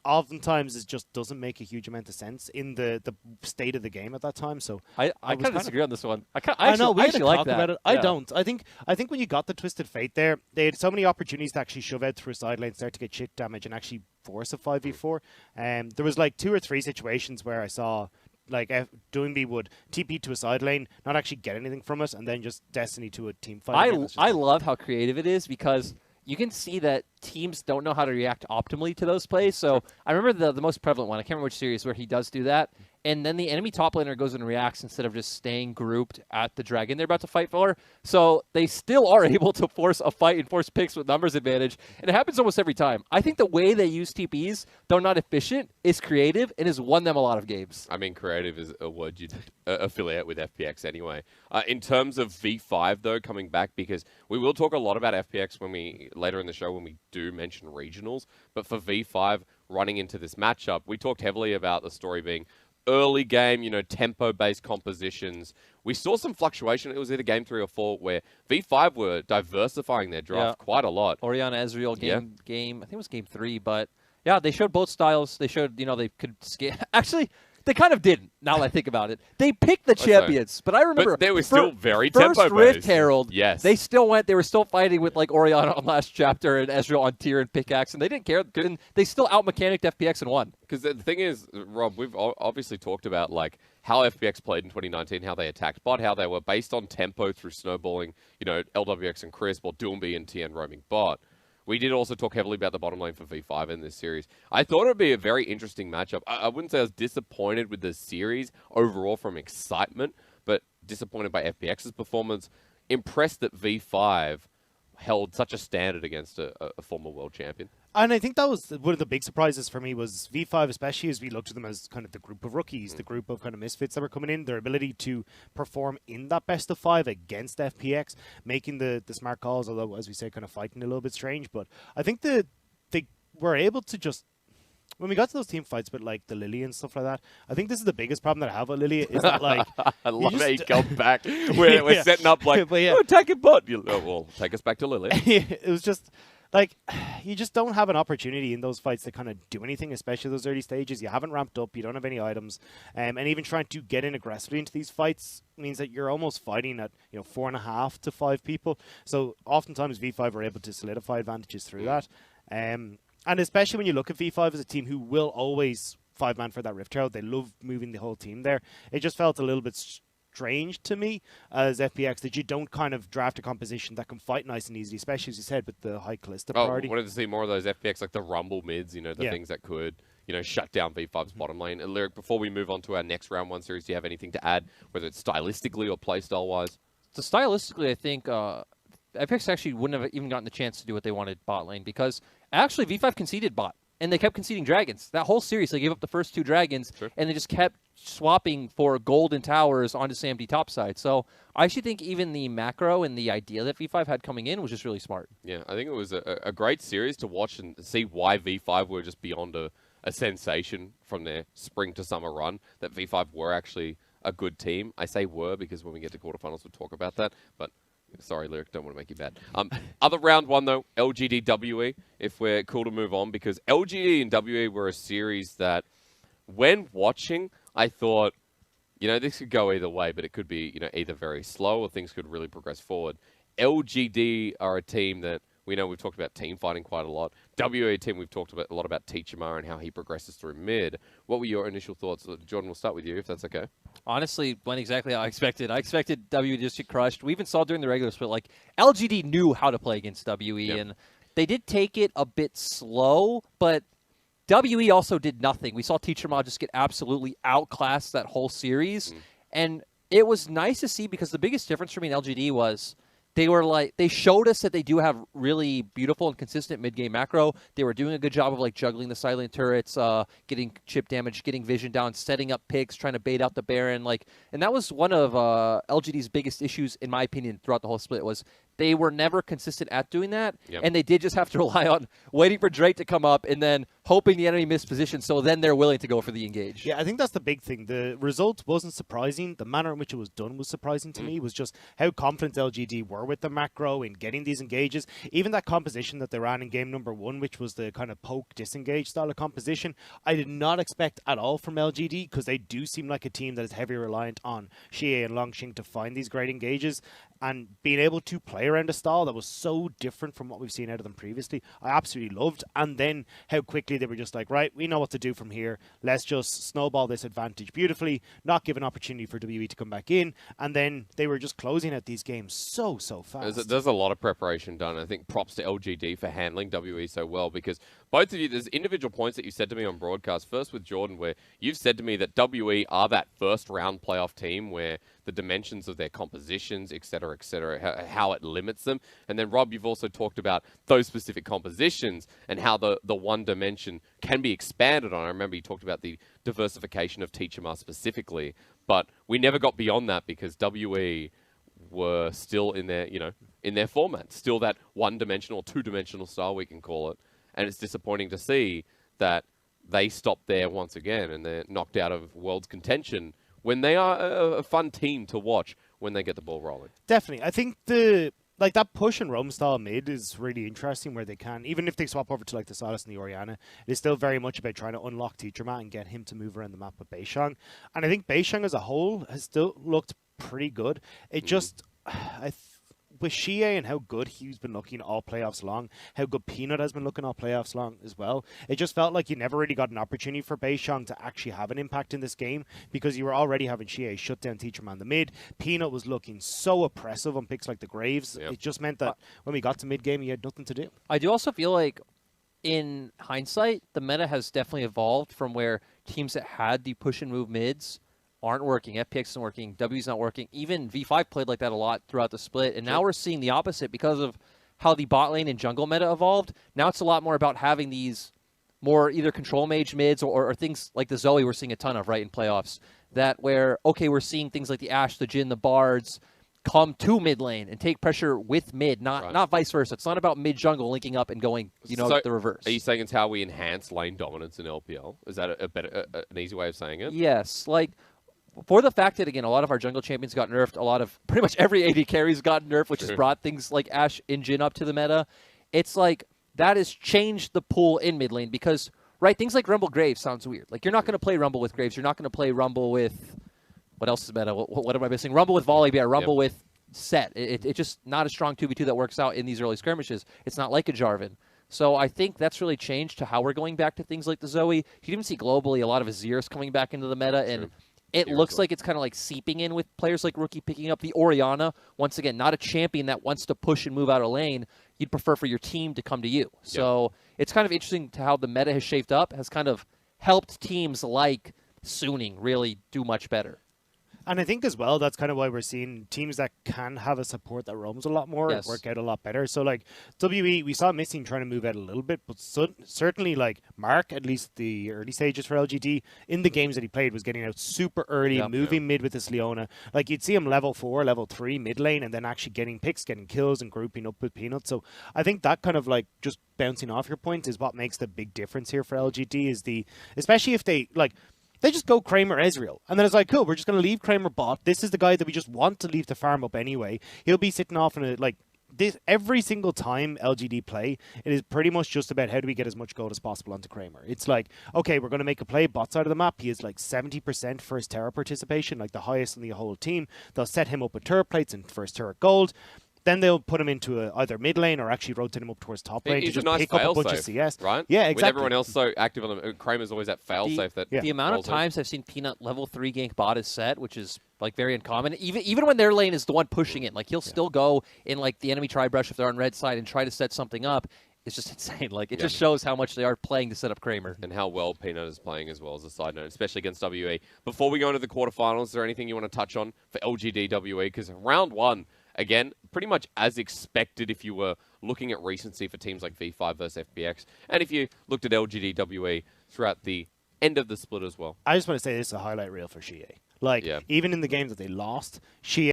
oftentimes it just doesn't make a huge amount of sense in the state of the game at that time. So I kind of disagree on this one. I know we actually had to like talk that. about it. Yeah. I don't. I think when you got the Twisted Fate there, they had so many opportunities to actually shove out through a side lane, start to get chip damage, and actually force a 5v4. There was like 2 or 3 situations where I saw like Doingby would TP to a side lane, not actually get anything from it, and then just Destiny to a team fight. I love how creative it is because you can see that teams don't know how to react optimally to those plays. So I remember the most prevalent one. I can't remember which series where he does do that. And then the enemy top laner goes and reacts instead of just staying grouped at the dragon they're about to fight for. So they still are able to force a fight and force picks with numbers advantage. And it happens almost every time. I think the way they use TPs, though not efficient, is creative and has won them a lot of games. I mean, creative is a word you'd affiliate with FPX anyway. In terms of V5, though, coming back, because we will talk a lot about FPX later in the show when we do mention regionals. But for V5, running into this matchup, we talked heavily about the story being early game, tempo-based compositions. We saw some fluctuation. It was either game 3 or 4 where V5 were diversifying their draft quite a lot. Orianna Ezreal game, I think it was game 3, but yeah, they showed both styles. They showed, they could scale. Actually, they kind of didn't, now that I think about it. They picked the champions, but I remember... But they were still very tempo-based. First Rift Herald, yes. They were still fighting with, like, Orianna on last chapter and Ezreal on tier and pickaxe, and they didn't care. And they still out-mechanicked FPX and won. Because the thing is, Rob, we've obviously talked about, like, how FPX played in 2019, how they attacked bot, how they were based on tempo through snowballing, LWX and Crisp, or Doomby and TN roaming bot. We did also talk heavily about the bottom lane for V5 in this series. I thought it would be a very interesting matchup. I wouldn't say I was disappointed with the series overall from excitement, but disappointed by FPX's performance. Impressed that V5 held such a standard against a former world champion. And I think that was one of the big surprises for me was V5, especially as we looked at them as kind of the group of rookies, the group of kind of misfits that were coming in, their ability to perform in that best of 5 against FPX, making the smart calls, although, as we say, kind of fighting a little bit strange. But I think they were able to just... When we got to those team fights with, like, the Lily and stuff like that, I think this is the biggest problem that I have with Lily, is that, like... I love how you come back. We're setting up, like, attack a bot. Well, take us back to Lily. It was just... Like, you just don't have an opportunity in those fights to kind of do anything, especially those early stages. You haven't ramped up, you don't have any items, and even trying to get in aggressively into these fights means that you're almost fighting at 4.5 to 5 people. So oftentimes V5 are able to solidify advantages through that, and especially when you look at V5 as a team who will always 5-man for that Rift Herald. They love moving the whole team there. It just felt a little bit strange to me as FPX that you don't kind of draft a composition that can fight nice and easy, especially as you said with the high Callista priority. I wanted to see more of those FPX, like the Rumble mids, the things that could, shut down V5's bottom lane. And Lyric, before we move on to our next round 1 series, do you have anything to add, whether it's stylistically or playstyle wise? So stylistically, I think FPX actually wouldn't have even gotten the chance to do what they wanted bot lane, because actually V5 conceded bot. And they kept conceding dragons. That whole series, they gave up the first 2 dragons, and they just kept swapping for golden towers onto SAMD topside. So I actually think even the macro and the idea that V5 had coming in was just really smart. Yeah, I think it was a great series to watch and see why V5 were just beyond a sensation from their spring to summer run, that V5 were actually a good team. I say were because when we get to quarterfinals, we'll talk about that. But sorry, Lyric, don't want to make you bad. Other round 1, though, LGD WE, if we're cool to move on, because LGD and WE were a series that, when watching, I thought, this could go either way, but it could be, either very slow or things could really progress forward. LGD are a team that we know we've talked about team fighting quite a lot. WE team, we've talked a lot about Teachimar and how he progresses through mid. What were your initial thoughts? Jordan, we'll start with you, if that's okay. Honestly, went exactly how I expected. I expected WE just to get crushed. We even saw during the regular split, like, LGD knew how to play against WE, and they did take it a bit slow, but WE also did nothing. We saw Teachimar just get absolutely outclassed that whole series, and it was nice to see, because the biggest difference for me in LGD was they showed us that they do have really beautiful and consistent mid-game macro. They were doing a good job of juggling the silent turrets, getting chip damage, getting vision down, setting up picks, trying to bait out the Baron. And that was one of LGD's biggest issues, in my opinion, throughout the whole split, was they were never consistent at doing that, Yep. and they did just have to rely on waiting for Drake to come up and then hoping the enemy missed position, so then they're willing to go for the engage. Yeah, I think that's the big thing. The result wasn't surprising. The manner in which it was done was surprising to me. Was just how confident LGD were with the macro in getting these engages. Even that composition that they ran in game number 1, which was the kind of poke disengage style of composition, I did not expect at all from LGD, because they do seem like a team that is heavily reliant on Xie and Longxing to find these great engages, and being able to play around a style that was so different from what we've seen out of them previously, I absolutely loved. And then how quickly they were just like, right, we know what to do from here. Let's just snowball this advantage beautifully, not give an opportunity for WE to come back in. And then they were just closing out these games so fast. There's a lot of preparation done. I think props to LGD for handling WE so well, because both of you, there's individual points that you said to me on broadcast. First with Jordan, where you've said to me that WE are that first round playoff team where the dimensions of their compositions, etc., how it limits them. And then, Rob, you've also talked about those specific compositions and how the one dimension can be expanded on. I remember you talked about the diversification of Teachama specifically, but we never got beyond that because WE were still in their, in their format, still that one-dimensional, two-dimensional style, we can call it. And it's disappointing to see that they stopped there once again and they're knocked out of World's contention when they are a fun team to watch when they get the ball rolling. Definitely. I think that push and roam style mid is really interesting, where they can, even if they swap over to like the Silas and the Oriana, it is still very much about trying to unlock Teachermat and get him to move around the map with Beishang. And I think Beishang as a whole has still looked pretty good. It just, with Xie and how good he's been looking all playoffs long, how good Peanut has been looking all playoffs long as well, it just felt like you never really got an opportunity for Beishang to actually have an impact in this game, because you were already having Xie shut down Teacherman the mid. Peanut was looking so oppressive on picks like the Graves. Yep. It just meant that when we got to mid game, he had nothing to do. I do also feel like, in hindsight, the meta has definitely evolved from where teams that had the push and move mids aren't working. FPX isn't working. W's not working. Even V5 played like that a lot throughout the split. And now we're seeing the opposite because of how the bot lane and jungle meta evolved. Now it's a lot more about having these more either control mage mids or things like the Zoe we're seeing a ton of, right, in playoffs. That where, okay, we're seeing things like the Ashe, the Jhin, the Bards come to mid lane and take pressure with mid, not vice versa. It's not about mid jungle linking up and going, So the reverse. Are you saying it's how we enhance lane dominance in LPL? Is that an easy way of saying it? Yes. Like, for the fact that, again, a lot of our jungle champions got nerfed, a lot of pretty much every AD carries got nerfed, which has brought things like Ashe and Jhin up to the meta. It's like that has changed the pool in mid lane because, right, things like Rumble Graves sounds weird. Like, you're not going to play Rumble with Graves. You're not going to play Rumble with, what else is meta? What am I missing? Rumble with Volibear, Rumble with Set. It's just not a strong 2v2 that works out in these early skirmishes. It's not like a Jarvan. So I think that's really changed to how we're going back to things like the Zoe. You can even see globally a lot of Azir's coming back into the meta, and it looks like it's kind of like seeping in with players like Rookie picking up the Oriana. Once again, not a champion that wants to push and move out of lane. You'd prefer for your team to come to you. So it's kind of interesting to how the meta has shaped up, has kind of helped teams like Suning really do much better. And I think as well, that's kind of why we're seeing teams that can have a support that roams a lot more and work out a lot better. So like WE, we saw Missing trying to move out a little bit, but certainly like Mark, at least the early stages for LGD, in the games that he played was getting out super early, moving mid with this Leona. Like you'd see him level 4, level 3 mid lane, and then actually getting picks, getting kills, and grouping up with Peanut. So I think that kind of like just bouncing off your point is what makes the big difference here for LGD, is especially if they just go Kramer Ezreal. And then it's like, cool, we're just going to leave Kramer bot. This is the guy that we just want to leave the farm up anyway. He'll be sitting off in this every single time LGD play, it is pretty much just about how do we get as much gold as possible onto Kramer. It's like, okay, we're going to make a play, bot side of the map. He is like 70% first Terra participation, like the highest in the whole team. They'll set him up with turret plates and first turret gold. Then they'll put him into either mid lane or actually rotate him up towards top lane to just pick up a bunch of CS. Right? Yeah, exactly. With everyone else so active on them, Kramer's always that failsafe. The amount of times I've seen Peanut level 3 gank bot is set, which is like very uncommon. Even when their lane is the one pushing it, like he'll still go in like the enemy tri-brush if they're on red side and try to set something up. It's just insane. Like it just shows how much they are playing to set up Kramer. And how well Peanut is playing as well, as a side note, especially against WE. Before we go into the quarterfinals, is there anything you want to touch on for LGD WE? Because round 1, again, pretty much as expected if you were looking at recency for teams like V5 versus FPX. And if you looked at LGD WE throughout the end of the split as well. I just want to say this is a highlight reel for Xie. Like, even in the games that they lost, Xie